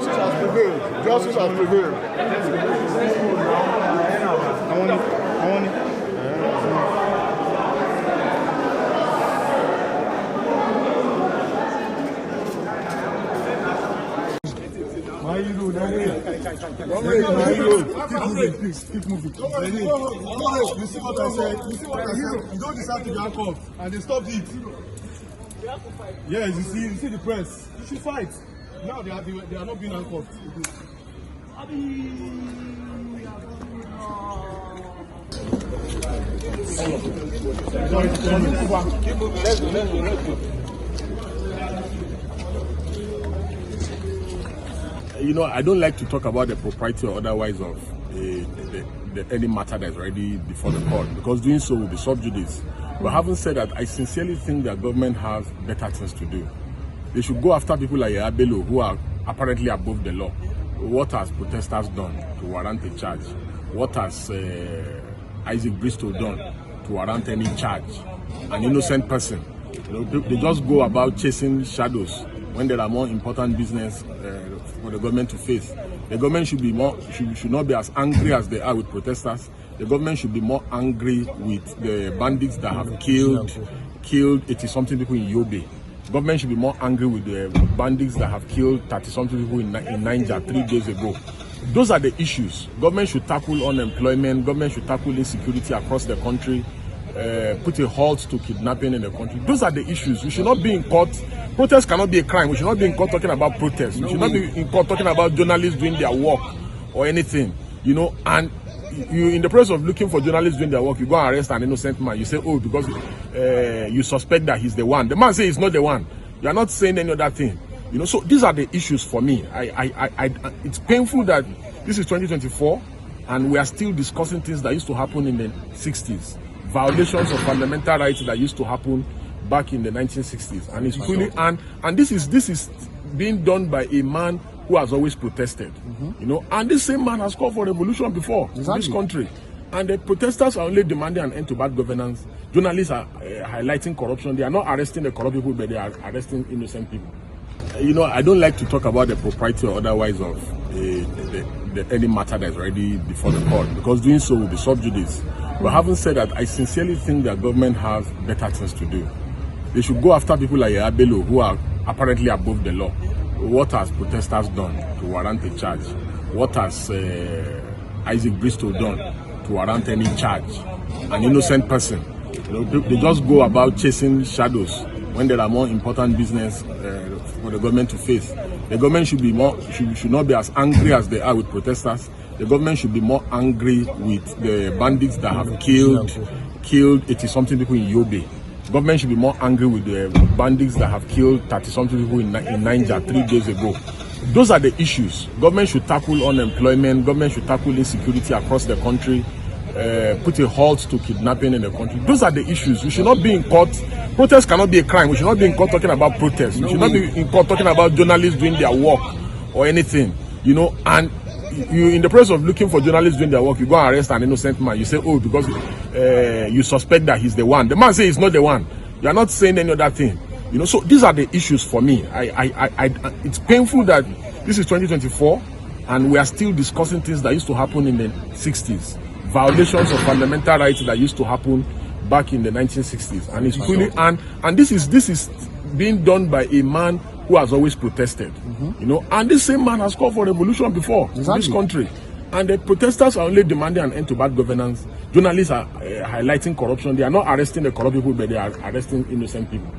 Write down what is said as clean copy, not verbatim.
Justice has prevailed. Justice has prevailed. I want it. Keep moving. You see what I said? You don't decide to be handcuffed, and they stopped it. Yes, you see the press. You should fight. Now they are not being handcuffed. You know, I don't like to talk about the propriety or otherwise of any matter that is already before the court, because doing so will be sub judice. But having said that, I sincerely think that government has better things to do. They should go after people like Abelo, who are apparently above the law. What has protesters done to warrant a charge? What has Isaac Bristol done to warrant any charge? An innocent person. You know, they just go about chasing shadows when there are more important business for the government to face. The government should not be as angry as they are with protesters. The government should be more angry with the bandits that have killed 80-something people in Yobe. The government should be more angry with the bandits that have killed 30-something people in Niger 3 days ago. Those are the issues. Government should tackle unemployment. Government should tackle insecurity across the country. Put a halt to kidnapping in the country. Those are the issues. We should not be in court. Protest cannot be a crime. We should not be in court talking about protests. We should not be in court talking about journalists doing their work or anything. You know, and you, in the process of looking for journalists doing their work, you go and arrest an innocent man. You say, oh, because you suspect that he's the one. The man says he's not the one. You are not saying any other thing. You know, so these are the issues for me. It's painful that this is 2024 and we are still discussing things that used to happen in the 60s. Violations of fundamental rights that used to happen back in the 1960s, and it's truly and this is being done by a man who has always protested. You know, and this same man has called for revolution before in this country, and the protesters are only demanding an end to bad governance. Journalists are highlighting corruption. They are not arresting the corrupt people, but they are arresting innocent people. You know, I don't like to talk about the propriety or otherwise of any matter that is already before the court, because doing so will be sub judice. But having said that, I sincerely think that government has better things to do. They should go after people like Abelo, who are apparently above the law. What has protesters done to warrant a charge? What has Isaac Bristol done to warrant any charge? An innocent person. You know, they just go about chasing shadows when there are more important business for the government to face. The government should not be as angry as they are with protesters. The government should be more angry with the bandits that have killed 80-something people in Yobe. The government should be more angry with the bandits that have killed 30-something people in Niger 3 days ago. Those are the issues. Government should tackle unemployment. Government should tackle insecurity across the country. Put a halt to kidnapping in the country. Those are the issues. We should not be in court. Protest cannot be a crime. We should not be in court talking about protests. We should not be in court talking about journalists doing their work or anything. You know, and you, in the process of looking for journalists doing their work, you go and arrest an innocent man. You say, oh, because you suspect that he's the one. The man says he's not the one. You are not saying any other thing. You know, so these are the issues for me. It's painful that this is 2024 and we are still discussing things that used to happen in the 60s. Violations of fundamental rights that used to happen back in the 1960s, and it's truly and this is being done by a man who has always protested. You know, and this same man has called for revolution before in this country, and the protesters are only demanding an end to bad governance. Journalists are highlighting corruption. They are not arresting the corrupt people, but they are arresting innocent people.